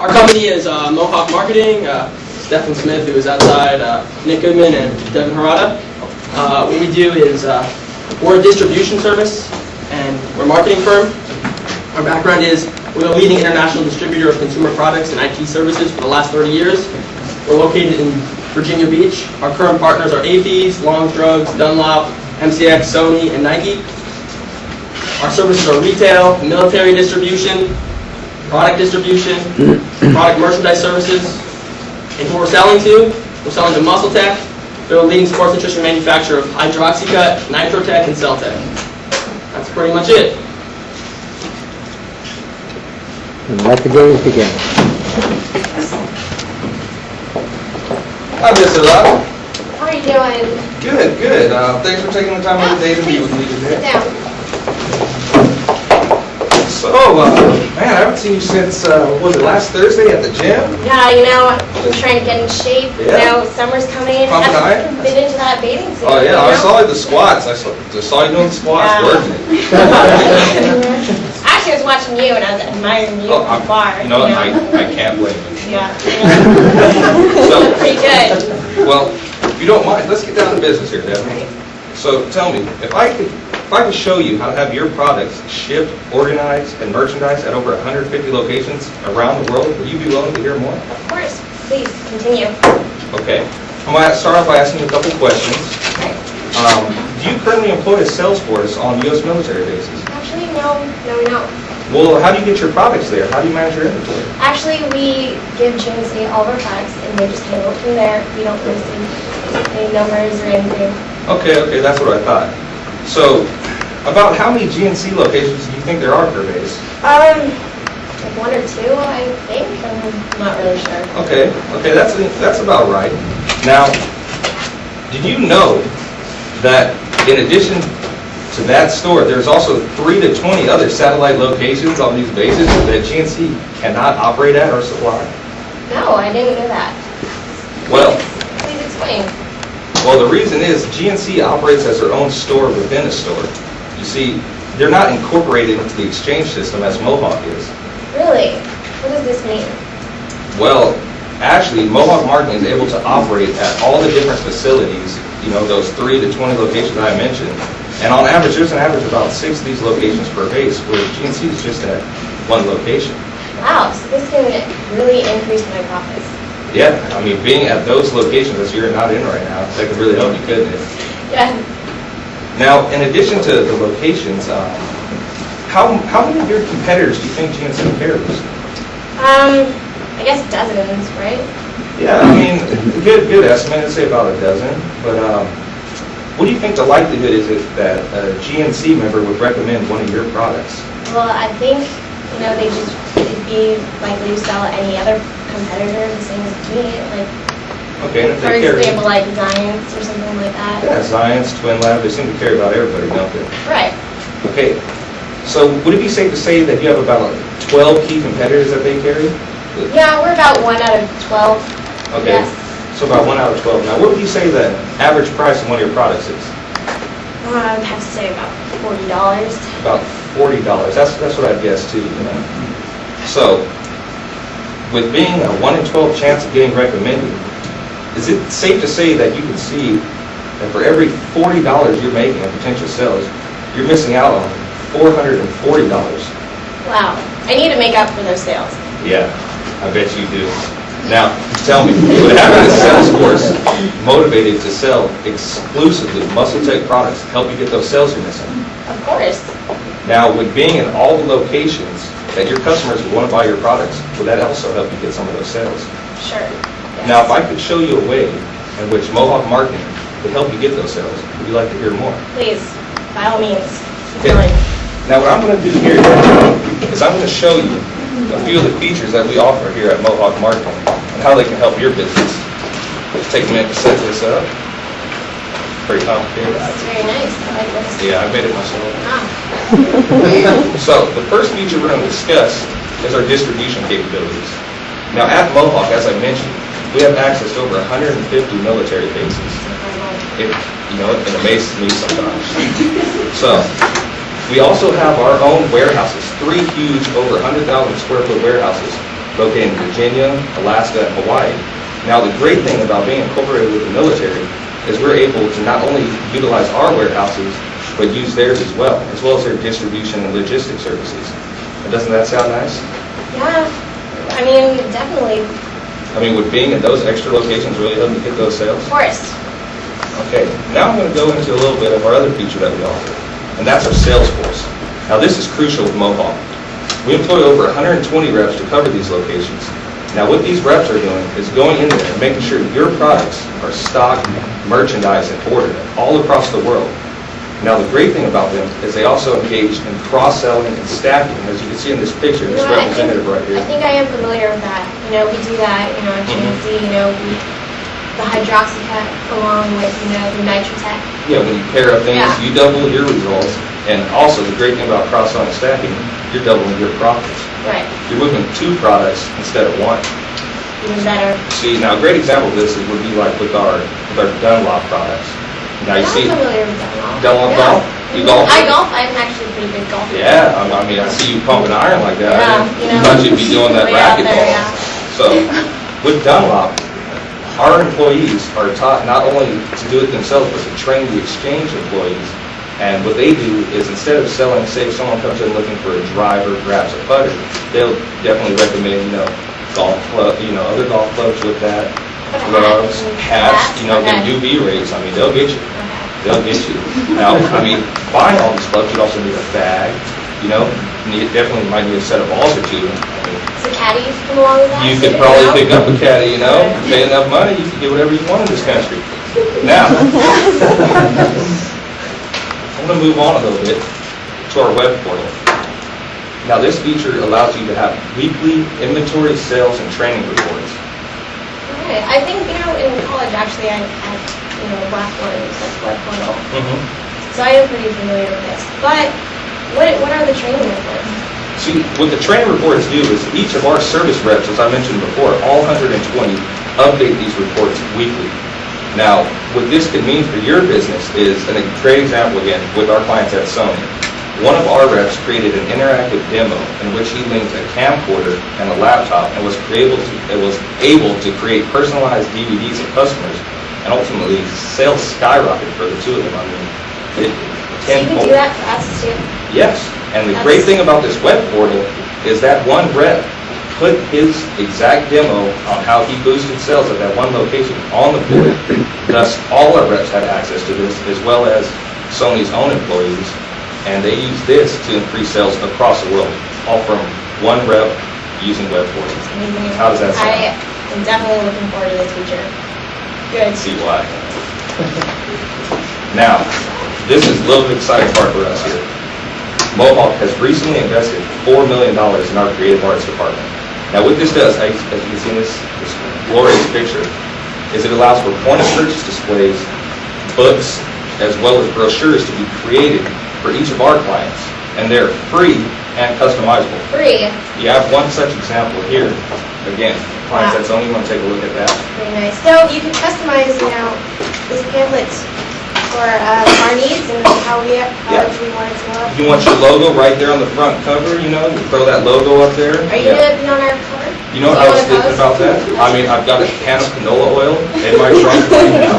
Our company is Mohawk Marketing. Stephen Smith, who is outside, Nick Goodman, and Devin Harada. What we do is we're a distribution service, and we're a marketing firm. Our background is we're the leading international distributor of consumer products and IT services for the last 30 years. We're located in Virginia Beach. Our current partners are APs, Long Drugs, Dunlop, MCX, Sony, and Nike. Our services are retail, military distribution, product distribution, product merchandise services. And who we're selling to Muscle Tech. They're a leading sports nutrition manufacturer of Hydroxycut, Nitrotech, and Celtech. That's pretty much it. And let the games begin. Hi, Mr. Love. How are you doing? Good, good. Thanks for taking the time out of the day to meet with me Sit today. down. So, man, I haven't seen you since, was it last Thursday at the gym? Yeah, I'm trying to get in shape. Yeah. Summer's coming. Pumping I iron? haven't been into that bathing suit. Oh, yeah, I saw the squats. I saw you doing the squats, working. Actually, I was watching you and I was admiring you from afar. I can't blame you. Yeah. So, Pretty good. well, if you don't mind, let's get down to business here, Devin. Right. So, tell me, if I could show you how to have your products shipped, organized, and merchandised at over 150 locations around the world, would you be willing to hear more? Of course. Please, continue. Okay. I'm going to start off by asking you a couple questions. Okay. Do you currently employ a sales force on U.S. military bases? Actually, no, we don't. Well, how do you get your products there? How do you manage your inventory? Actually, we give GNC all of our products and they just handle it from there. We don't list any numbers or anything. Okay, that's what I thought. So, about how many GNC locations do you think there are per base? Like one or two, I think. I'm not really sure. Okay, that's about right. Now, did you know that in addition to that store, there's also 3 to 20 other satellite locations on these bases that GNC cannot operate at or supply? No, I didn't know that. Well, Please explain. Well, the reason is GNC operates as their own store within a store. You see, they're not incorporated into the exchange system as Mohawk is. Really? What does this mean? Well, actually, Mohawk Marketing is able to operate at all the different facilities, those 3 to 20 locations I mentioned. And on average, there's an average of about 6 of these locations per base, where GNC is just at one location. Wow, so this can really increase my profits. Yeah, I mean, being at those locations that you're not in right now, that could really help you, couldn't it? Yeah. Now, in addition to the locations, how many of your competitors do you think GNC carries? I guess dozens, right? Yeah, I mean, good estimate. I'd say about a dozen. But what do you think the likelihood is that a GNC member would recommend one of your products? Well, I think, they'd be likely to sell any other competitor the same as me. Okay, and if For they carry... example, like Zions or something like that. Yeah, Zions, Twin Lab, they seem to carry about everybody, don't they? Right. Okay, so would it be safe to say that you have about 12 key competitors that they carry? Yeah, we're about 1 out of 12. Okay, Yes. so about 1 out of 12. Now, what would you say the average price of one of your products is? I would have to say about $40. About $40. That's what I'd guess too. So, with being a 1 in 12 chance of getting recommended, is it safe to say that you can see that for every $40 you're making in potential sales, you're missing out on $440? Wow. I need to make up for those sales. Yeah, I bet you do. Now, tell me, would having a sales force motivated to sell exclusively Muscle Tech products help you get those sales you're missing? Of course. Now, with being in all the locations that your customers would want to buy your products, would that also help you get some of those sales? Sure. Yes. Now, if I could show you a way in which Mohawk Marketing would help you get those sales, would you like to hear more? Please, by all means, keep Okay. going. Now, what I'm going to do here is I'm going to show you a few of the features that we offer here at Mohawk Marketing and how they can help your business. Take a minute to set this up. Pretty complicated. It's very nice. I like this. Yeah, I made it myself. Ah. So, the first feature we're going to discuss is our distribution capabilities. Now, at Mohawk, as I mentioned, we have access to over 150 military bases. It amazes me sometimes. So, we also have our own warehouses, 3 huge, over 100,000 square foot warehouses located in Virginia, Alaska, and Hawaii. Now, the great thing about being incorporated with the military is we're able to not only utilize our warehouses, but use theirs as well as their distribution and logistics services. And doesn't that sound nice? Yeah, I mean, definitely, I mean, would being at those extra locations really help you get those sales? of course. Okay, now I'm going to go into a little bit of our other feature that we offer, and that's our sales force. Now, this is crucial with Mohawk. We employ over 120 reps to cover these locations. Now, what these reps are doing is going in there and making sure your products are stocked, merchandised, and ordered all across the world. Now, the great thing about them is they also engage in cross-selling and stacking. As you can see in this picture, this representative right here. I think I am familiar with that. You know, we do that, you know, at GNC, you know, the hydroxycut along with, you know, the Nitrotech. Yeah, when you pair up things, Yeah. you double your results. And also, the great thing about cross-selling and stacking, you're doubling your profits. Right. You're moving 2 products instead of 1. Even better. See, now a great example of this would be like with our Dunlop products. Now you I'm see, familiar with Dunlop. Dunlop Yeah. golf? You golf? I golf. I'm actually a pretty good golfer. Yeah, I mean, I see you pumping iron like that. Yeah, I didn't you know, thought you'd be doing that way out there, racquetball. yeah. So, with Dunlop, our employees are taught not only to do it themselves, but to train the exchange employees. And what they do is instead of selling, say if someone comes in looking for a driver, grabs a putter, they'll definitely recommend, you know, golf club, you know, other golf clubs with that, gloves, hats, you know, and UV rays. I mean, they'll get you. They'll get you. Now, I mean, buying all these clubs, you also need a bag, you know, and you definitely might need a set of balls or 2. I mean, So caddies come along with that? you could too, probably know? pick up a caddy, you know, pay enough money, you can get whatever you want in this country. Now, I'm going to move on a little bit to our web portal. Now, this feature allows you to have weekly inventory, sales, and training reports. Right. I think, you know, in college, actually, I had, you know, Blackboard, it was like web portal. So I am pretty familiar with this. But what are the training reports? See, what the training reports do is each of our service reps, as I mentioned before, all 120, update these reports weekly. Now, what this could mean for your business is, and a great example again, with our clients at Sony, one of our reps created an interactive demo in which he linked a camcorder and a laptop and was able to create personalized DVDs of customers, and ultimately sales skyrocketed for the 2 of them. I mean, So you can do that for us too? Yes, and the great thing about this web portal is that one rep put his exact demo on how he boosted sales at that one location on the portal. Thus, all our reps had access to this, as well as Sony's own employees, and they use this to increase sales across the world, all from one rep using web portals. Amazing. How does that sound? I am definitely looking forward to this feature. Good. See why. Now, this is a little bit exciting part for us here. Mohawk has recently invested $4 million in our creative arts department. Now, what this does, as you can see in this glorious picture, is it allows for point-of-purchase displays, books, as well as brochures to be created for each of our clients, and they're free and customizable. Free. You have one such example here. Again, clients that's only want to take a look at that. Very nice. So you can customize, you know, this pamphlet for our needs and how we want it to look. You want your logo right there on the front cover, you know, you throw that logo up there. Are you going to be on our cover? You know what I was thinking about that? I mean, I've got a can of canola oil in my trunk right now.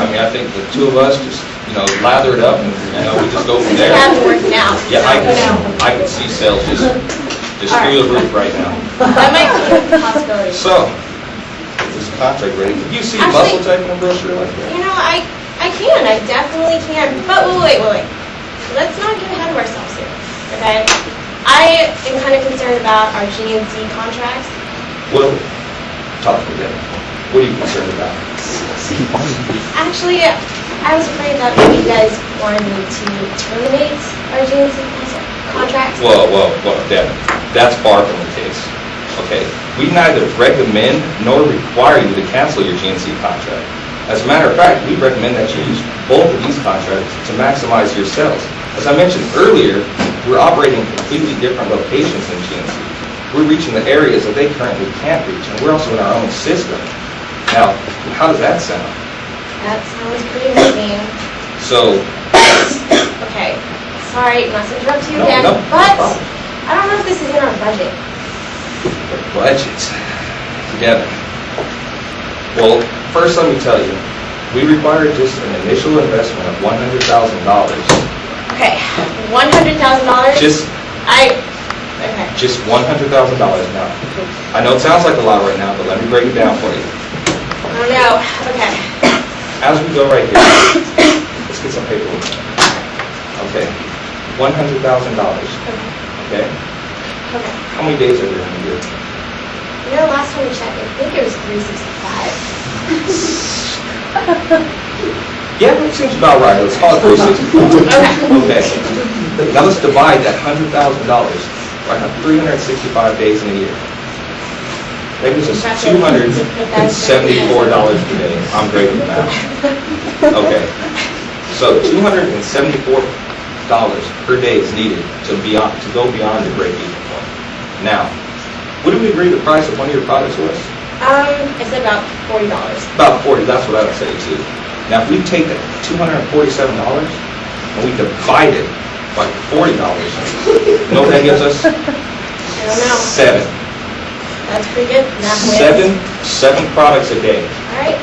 I mean, I think the 2 of us just, you know, lather it up and, you know, we just go from there. You have to work now. Yeah, I can see sales just through the roof right now. That might be a possibility. So, is this contract ready? Can you see Actually, muscle tape in a brochure like that? You know, I definitely can. But wait. Let's not get ahead of ourselves here, okay? I am kind of concerned about our GNC contracts. Well, talk to them. What are you concerned about? Actually, I was afraid that maybe you guys wanted me to terminate our GNC contracts. Well, that's far from the case. Okay, we neither recommend nor require you to cancel your GNC contract. As a matter of fact, we recommend that you use both of these contracts to maximize your sales. As I mentioned earlier, we're operating in completely different locations than GNC. We're reaching the areas that they currently can't reach, and we're also in our own system. Now, how does that sound? That sounds pretty amazing. So, Okay, sorry, not to interrupt you No, again, no but problem. I don't know if this is in our budget. The budget. Devin. Well, first let me tell you, we require just an initial investment of $100,000. Okay, $100,000? Okay. Just $100,000 now. I know it sounds like a lot right now, but let me break it down for you. I don't know. Okay. As we go right here, let's get some paperwork. Okay, $100,000. Okay? Okay. Okay. How many days are there in a year? You know, last time we checked, I think it was 365. Yeah, that seems about right. Let's call it 360. Okay. Okay. Now let's divide that $100,000 by 365 days in a year. That gives us $274 per day. I'm great with math. Okay. So $274 per day is needed to go beyond the break-even point. Now, what do we agree the price of one of your products was? It's about $40. About 40, that's what I would say too. Now, if we take that $247 and we divide it by $40, you know what that gives us? I don't know. 7. That's pretty good. Math Seven products a day. All right.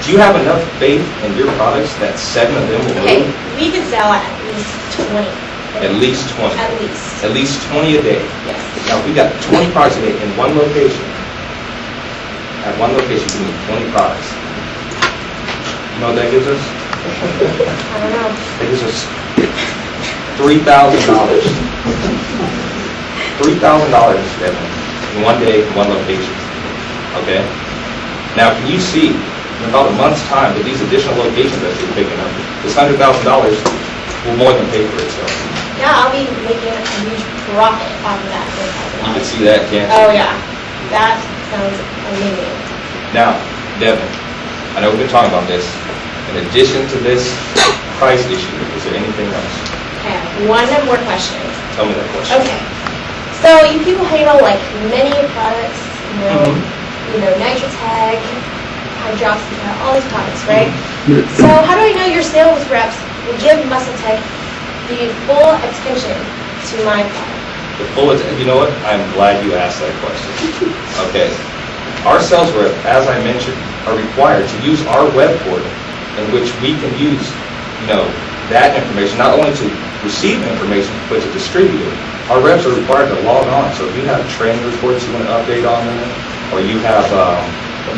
Do you have enough faith in your products that 7 of them will Okay, move? we could sell at least 20. At least 20. At least. At least 20 a day. Yes. Now, if we got 20 products a day in one location, at one location, we need 20 products. You know what that gives us? I don't know. That gives us $3,000. $3,000, Devin, in one day, in one location. Okay? Now, can you see, in about a month's time, with these additional locations that you're picking up, this $100,000 will more than pay for itself. Yeah, I'll be making a huge profit off of that You can $4,000. see that, can't you? Oh, yeah. That sounds amazing. Now, Devin, I know we've been talking about this. In addition to this price issue, is there anything else? Okay, I have one more question. Tell me that question. Okay. So you people handle like many products, Mhm. Nitratag, Hydroxycut, all these products, right? So how do I know your sales reps will give MuscleTech the full attention to my product? You know what? I'm glad you asked that question. Okay. Our sales rep, as I mentioned, are required to use our web portal in which we can use, that information, not only to receive information, but to distribute it. Our reps are required to log on, so if you have training reports you want to update on them, or you have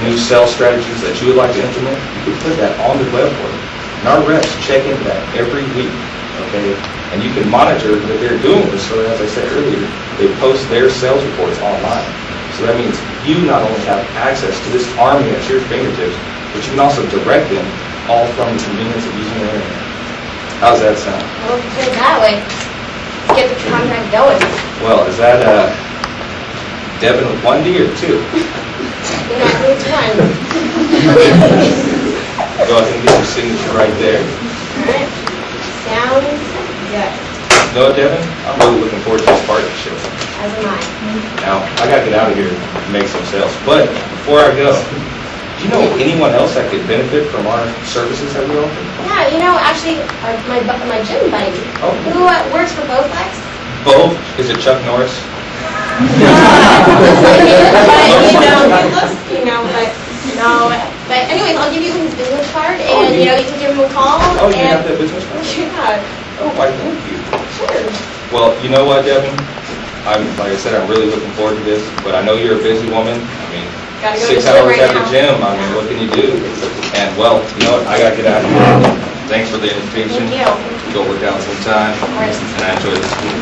new sales strategies that you would like to implement, you can put that on the web portal. And our reps check into that every week, okay? And you can monitor that they're doing this, so as I said earlier, they post their sales reports online. So that means you not only have access to this army at your fingertips, but you can also direct them all from the convenience of using the internet. How's that sound? Well, if you put it that way, get the contract going. Well, is that Devin with 1D or 2? I think it's one. Go ahead and get your signature right there. All right. Sounds good. You know what, Devin? I'm really looking forward to this partnership. As am I. Now, I got to get out of here and make some sales. But before I go, do you know anyone else that could benefit from our services that we offer? Yeah, actually, my gym buddy, Oh. who works for Bowflex. Bo? Is it Chuck Norris? But anyways, I'll give you his business card, and you can give him a call. Oh, you and have that business card? Yeah, Oh, why, thank you. sure. Well, you know what, Devin? Like I said, I'm really looking forward to this, but I know you're a busy woman. Gotta go to 6 the gym hours right at the now. gym, what can you do? And well, you know what, I gotta get out of here. Thanks for the invitation. Thank you. Go work out sometime, Of course. and I enjoy the school.